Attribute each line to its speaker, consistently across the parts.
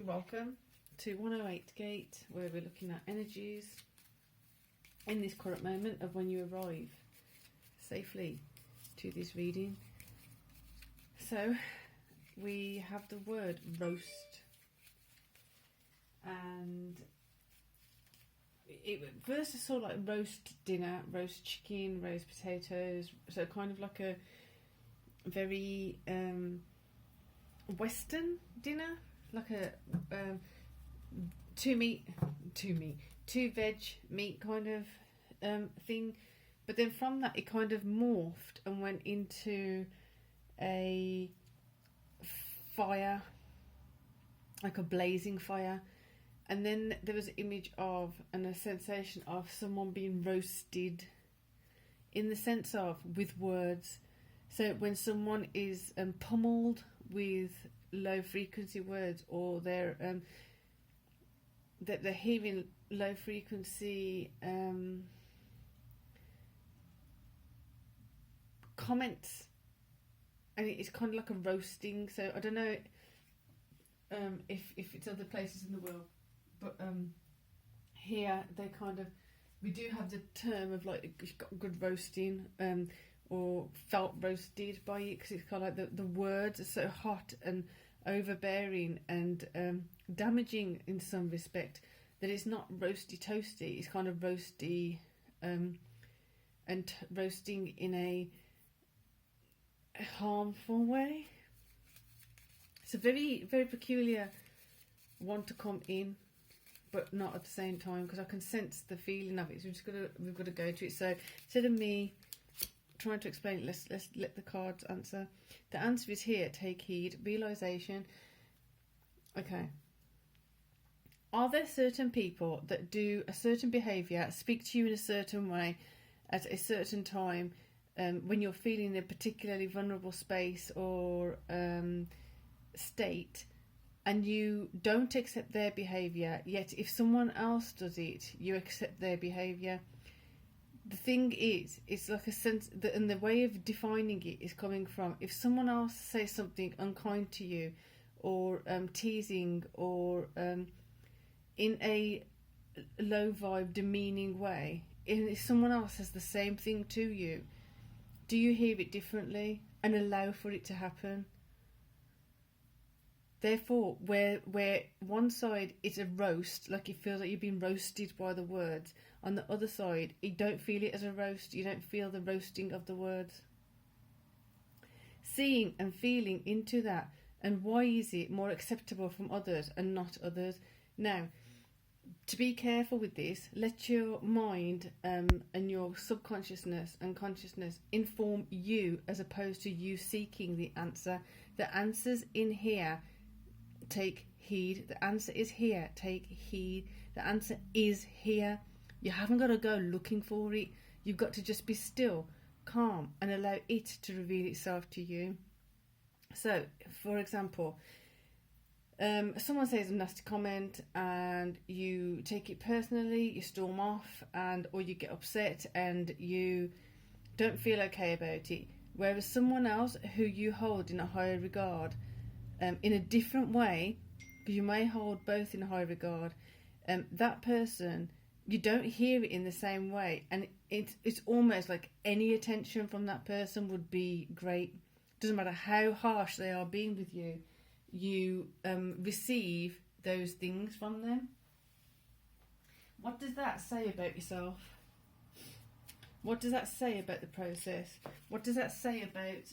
Speaker 1: welcome to 108 Gate, where we're looking at energies in this current moment of when you arrive safely to this reading. So we have the word roast, and first I saw like roast dinner, roast chicken, roast potatoes, so kind of like a very Western dinner, like a two veg meat kind of thing. But then from that it kind of morphed and went into a fire, like a blazing fire, and then there was an image of and a sensation of someone being roasted, in the sense of with words. So when someone is pummeled with low frequency words, or they're hearing low frequency comments, and it's kind of like a roasting. So I don't know if it's other places in the world, but here they kind of, we do have the term of like it's got good roasting, or felt roasted by it, because it's kind of like the words are so hot and overbearing and damaging in some respect, that it's not roasty toasty, it's kind of roasty and roasting in a harmful way. It's a very, very peculiar one to come in, but not at the same time, because I can sense the feeling of it. So we've got to go to it. So instead of me trying to explain it, let's let the cards answer. The answer is here: take heed, realization. Okay. Are there certain people that do a certain behaviour, speak to you in a certain way at a certain time, when you're feeling in a particularly vulnerable space or state, and you don't accept their behaviour, yet if someone else does it, you accept their behaviour? The thing is, it's like a sense that, and the way of defining it is coming from, if someone else says something unkind to you, or teasing, or in a low vibe, demeaning way, and if someone else says the same thing to you, do you hear it differently and allow for it to happen? Therefore, where one side is a roast, like you feel like you've been roasted by the words, on the other side, you don't feel it as a roast, you don't feel the roasting of the words. Seeing and feeling into that, and why is it more acceptable from others and not others? Now, to be careful with this, let your mind and your subconsciousness and consciousness inform you, as opposed to you seeking the answer. The answer's in here. Take heed. The answer is here. Take heed. The answer is here. You haven't got to go looking for it. You've got to just be still, calm, and allow it to reveal itself to you. So, for example, someone says a nasty comment and you take it personally, you storm off, or you get upset and you don't feel okay about it. Whereas someone else who you hold in a higher regard, in a different way, because you may hold both in high regard, that person, you don't hear it in the same way, and it's almost like any attention from that person would be great. Doesn't matter how harsh they are being with you, you receive those things from them. What does that say about yourself? What does that say about the process? What does that say about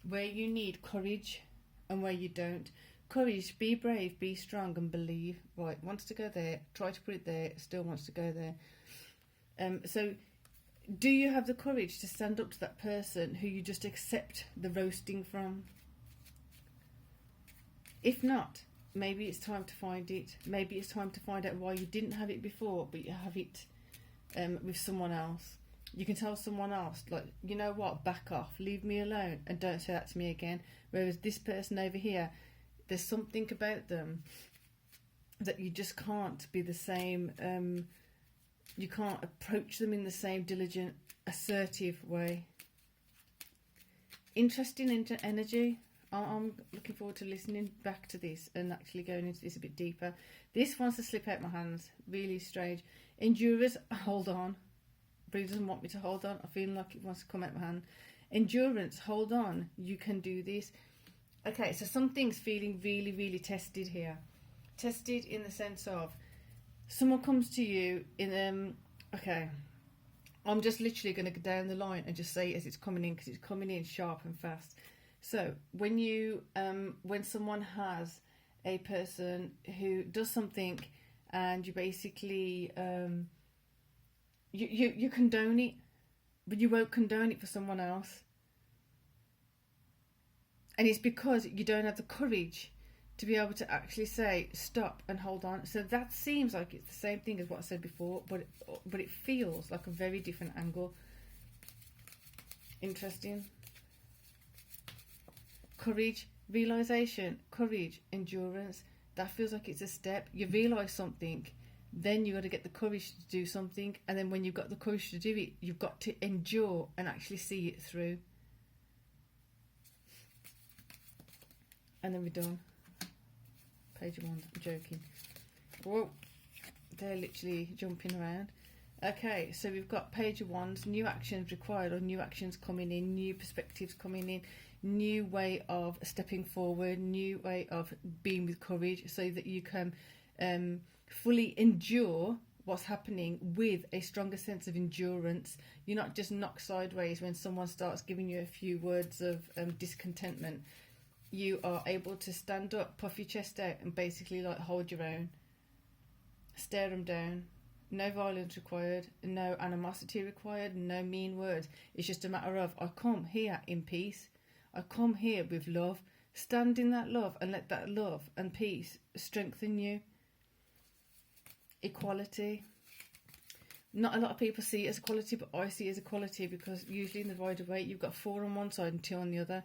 Speaker 1: where you need courage and where you don't? Courage, be brave, be strong, and believe. Right, wants to go there, try to put it there, still wants to go there. So do you have the courage to stand up to that person who you just accept the roasting from? If not, maybe it's time to find it. Maybe it's time to find out why you didn't have it before, but you have it with someone else. You can tell someone else, like, you know what, back off, leave me alone, and don't say that to me again. Whereas this person over here, there's something about them that you just can't be the same, you can't approach them in the same diligent, assertive way. Interesting energy. I'm looking forward to listening back to this and actually going into this a bit deeper. This wants to slip out my hands. Really strange. Endurers, hold on. But it doesn't want me to hold on. I feel like it wants to come out my hand. Endurance, hold on. You can do this. Okay, so something's feeling really, really tested here. Tested in the sense of someone comes to you in okay. I'm just literally going to go down the line and just say it as it's coming in, because it's coming in sharp and fast. So when you when someone has a person who does something and you basically you condone it, but you won't condone it for someone else, and it's because you don't have the courage to be able to actually say stop and hold on. So that seems like it's the same thing as what I said before, but it feels like a very different angle. Interesting. Courage, realization, courage, endurance. That feels like it's a step. You realize something, then you got to get the courage to do something, and then when you've got the courage to do it, you've got to endure and actually see it through. And then we're done. Page 1, I'm joking. Whoa, they're literally jumping around. Okay, so we've got page of wands, new actions required, or new actions coming in, new perspectives coming in, new way of stepping forward, new way of being with courage, so that you can fully endure what's happening with a stronger sense of endurance. You're not just knocked sideways when someone starts giving you a few words of discontentment. You are able to stand up, puff your chest out, and basically like hold your own. Stare them down. No violence required, no animosity required, no mean words. It's just a matter of, I come here in peace. I come here with love. Stand in that love and let that love and peace strengthen you. Equality. Not a lot of people see it as equality, but I see it as equality, because usually in the Rider-Waite you've got 4 on one side and 2 on the other.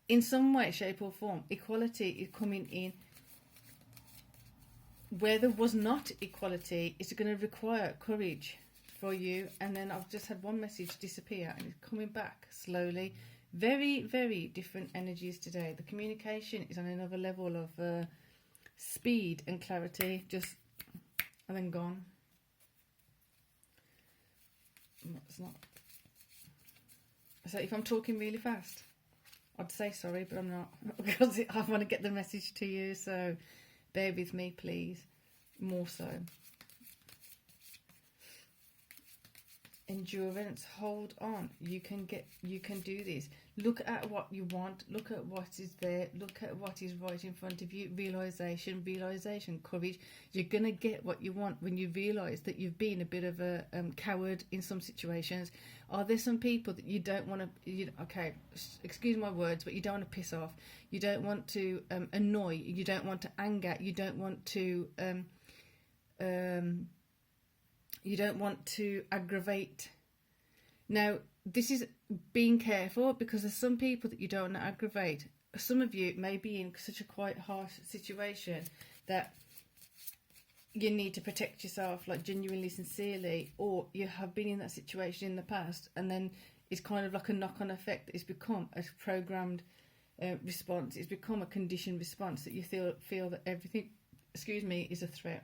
Speaker 1: In some way, shape or form, equality is coming in. Where there was not equality, it's going to require courage for you. And then I've just had one message disappear and it's coming back slowly. Very, very different energies today. The communication is on another level of speed and clarity, just and then gone. It's not. So if I'm talking really fast, I'd say sorry, but I'm not, because I want to get the message to you, so bear with me, please. More so. Endurance, hold on. You can do this. Look at what you want. Look at what is there. Look at what is right in front of you. Realization, courage. You're going to get what you want when you realize that you've been a bit of a coward in some situations. Are there some people that you don't want to, okay, excuse my words, but you don't want to piss off. You don't want to annoy. You don't want to anger. You don't want to aggravate. Now, this is being careful, because there's some people that you don't want to aggravate. Some of you may be in such a quite harsh situation that you need to protect yourself, like genuinely, sincerely, or you have been in that situation in the past, and then it's kind of like a knock-on effect. It's become a programmed response. It's become a conditioned response that you feel that everything, is a threat.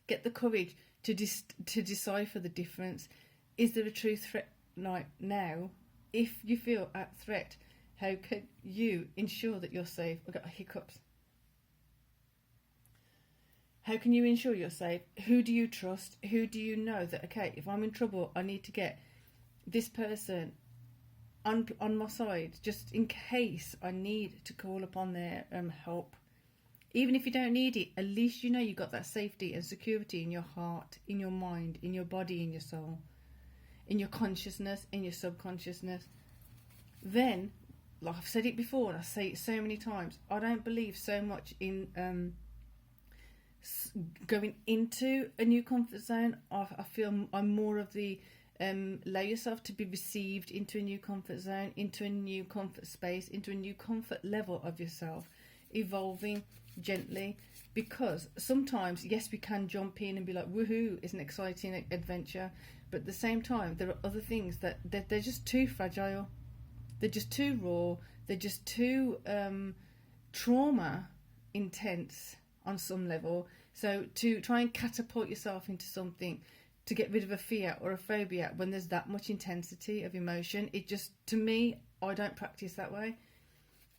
Speaker 1: Get the courage to decipher the difference. Is there a true threat right now? If you feel at threat, how can you ensure that you're safe? I've got hiccups. How can you ensure you're safe? Who do you trust? Who do you know that, okay, if I'm in trouble, I need to get this person on my side, just in case I need to call upon their help. Even if you don't need it, at least you know you've got that safety and security in your heart, in your mind, in your body, in your soul, in your consciousness, in your subconsciousness. Then, like I've said it before, and I say it so many times, I don't believe so much in going into a new comfort zone. I feel I'm more of the allow yourself to be received into a new comfort zone, into a new comfort space, into a new comfort level of yourself, evolving gently. Because sometimes, yes, we can jump in and be like, woohoo, it's an exciting adventure, but at the same time there are other things that they're just too fragile, they're just too raw, They're just too trauma intense on some level. So to try and catapult yourself into something to get rid of a fear or a phobia when there's that much intensity of emotion, it just, to me, I don't practice that way.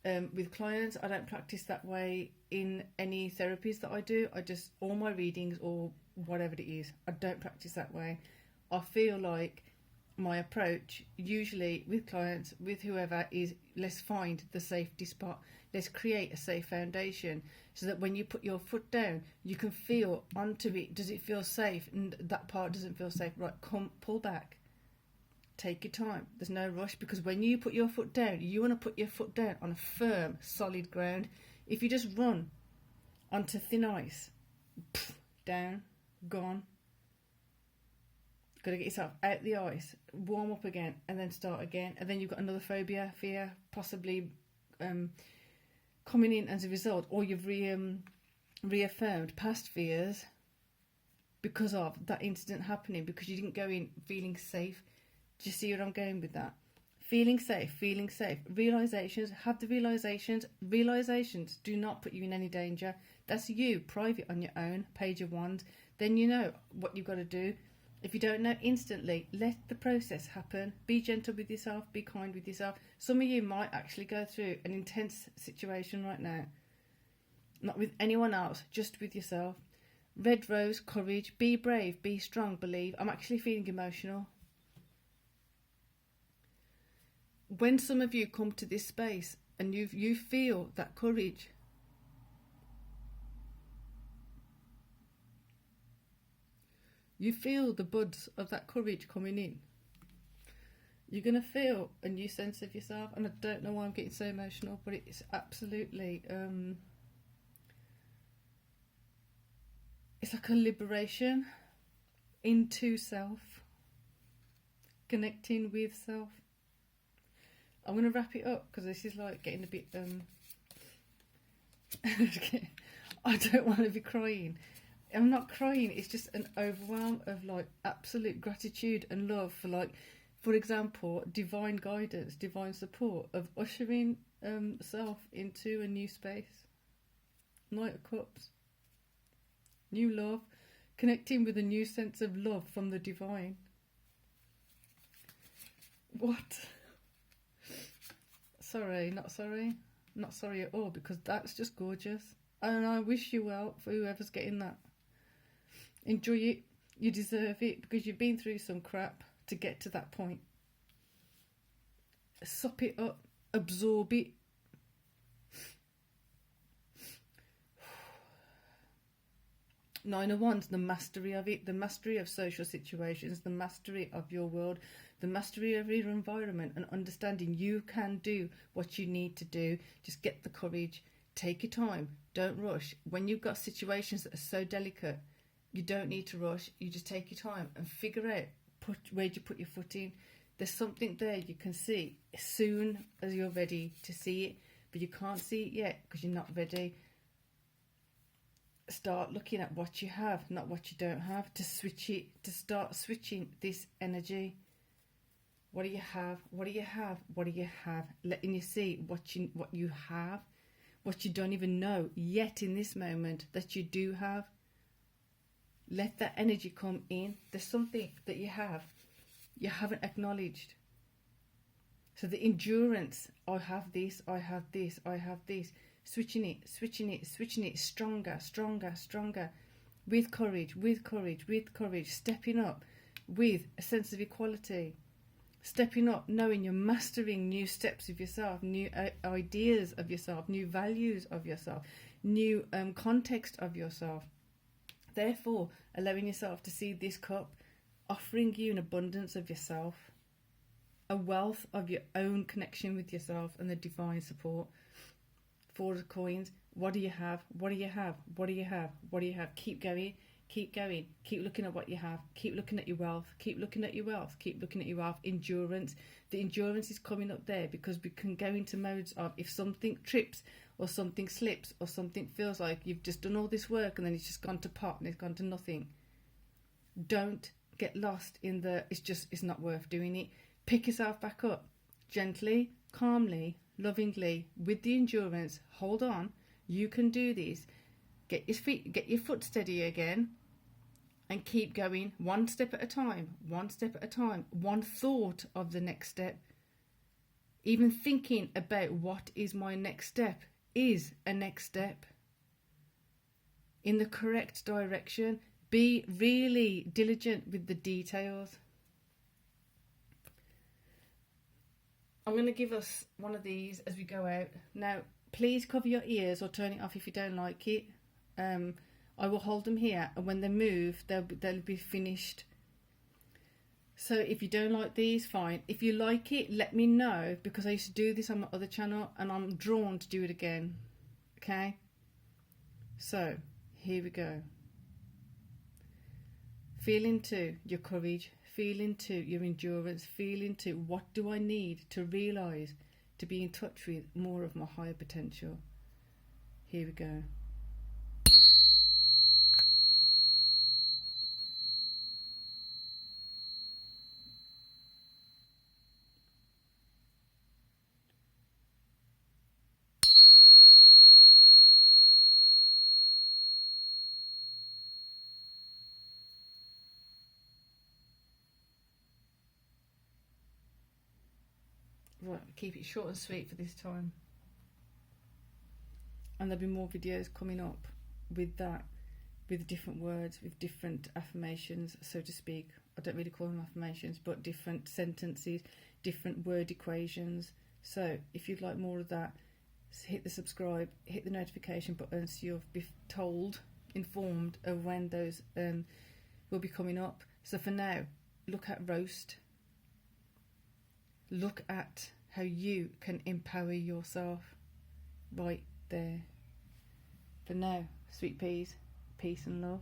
Speaker 1: With clients, I don't practice that way in any therapies that I do. I just, all my readings or whatever it is, I don't practice that way. I feel like my approach, usually with clients, with whoever, is let's find the safety spot. Let's create a safe foundation so that when you put your foot down, you can feel onto it. Does it feel safe? And that part doesn't feel safe. Right, come, pull back. Take your time. There's no rush, because when you put your foot down, you want to put your foot down on a firm, solid ground. If you just run onto thin ice, down, gone. Got to get yourself out the ice, warm up again, and then start again. And then you've got another phobia, fear, possibly coming in as a result, or you've reaffirmed past fears because of that incident happening, because you didn't go in feeling safe. Do you see where I'm going with that? Feeling safe, feeling safe. Realizations, have the realizations. Realizations do not put you in any danger. That's you, private on your own, page of wands. Then you know what you've got to do. If you don't know instantly, let the process happen. Be gentle with yourself, be kind with yourself. Some of you might actually go through an intense situation right now. Not with anyone else, just with yourself. Red rose, courage, be brave, be strong, believe. I'm actually feeling emotional. When some of you come to this space and you feel that courage, you feel the buds of that courage coming in, you're going to feel a new sense of yourself. And I don't know why I'm getting so emotional, but it's absolutely, it's like a liberation into self, connecting with self. I'm going to wrap it up because this is like getting a bit, I don't want to be crying. I'm not crying, it's just an overwhelm of like absolute gratitude and love for, like, for example, divine guidance, divine support of ushering self into a new space. Knight of Cups. New love, connecting with a new sense of love from the divine. What? Sorry, not sorry. Not sorry at all, because that's just gorgeous. And I wish you well for whoever's getting that. Enjoy it. You deserve it, because you've been through some crap to get to that point. Sup it up. Absorb it. Nine of Wands, the mastery of it, the mastery of social situations, the mastery of your world, the mastery of your environment, and understanding you can do what you need to do. Just get the courage. Take your time. Don't rush. When you've got situations that are so delicate, you don't need to rush. You just take your time and figure out where you put your foot in. There's something there you can see as soon as you're ready to see it, but you can't see it yet because you're not ready. Start looking at what you have, not what you don't have, to switch it, to start switching this energy. What do you have? What do you have? What do you have? Letting you see what you have, what you don't even know yet in this moment that you do have. Let that energy come in. There's something that you haven't acknowledged. So the endurance, I have this, I have this, I have this. Switching it, stronger, stronger, stronger. With courage, with courage, with courage. Stepping up with a sense of equality. Stepping up, knowing you're mastering new steps of yourself, new ideas of yourself, new values of yourself, new context of yourself. Therefore, allowing yourself to see this cup, offering you an abundance of yourself, a wealth of your own connection with yourself and the divine support. Four of Coins. What do you have? What do you have? What do you have? What do you have? Keep going. Keep going. Keep looking at what you have. Keep looking at your wealth. Keep looking at your wealth. Keep looking at your wealth. Endurance. The endurance is coming up there because we can go into modes of, if something trips or something slips or something feels like you've just done all this work and then it's just gone to pot and it's gone to nothing. Don't get lost in it's not worth doing it. Pick yourself back up. Gently, calmly, lovingly with the endurance. Hold on, you can do this. Get your foot steady again, and keep going one step at a time, one step at a time, one thought of the next step. Even thinking about what is my next step is a next step in the correct direction. Be really diligent with the details. I'm going to give us one of these as we go out. Now, please cover your ears or turn it off if you don't like it. I will hold them here, and when they move, they'll be finished. So if you don't like these, fine. If you like it, let me know, because I used to do this on my other channel and I'm drawn to do it again. Okay? So, here we go. Feel into your courage, feel into your endurance, feel into what do I need to realise to be in touch with more of my higher potential. Here we go. Right, keep it short and sweet for this time. And there'll be more videos coming up with that, with different words, with different affirmations, so to speak. I don't really call them affirmations, but different sentences, different word equations. So if you'd like more of that, hit the subscribe, hit the notification button so you'll be told, informed of when those will be coming up. So for now, look at roast. Look at how you can empower yourself right there. For now, sweet peas, peace and love.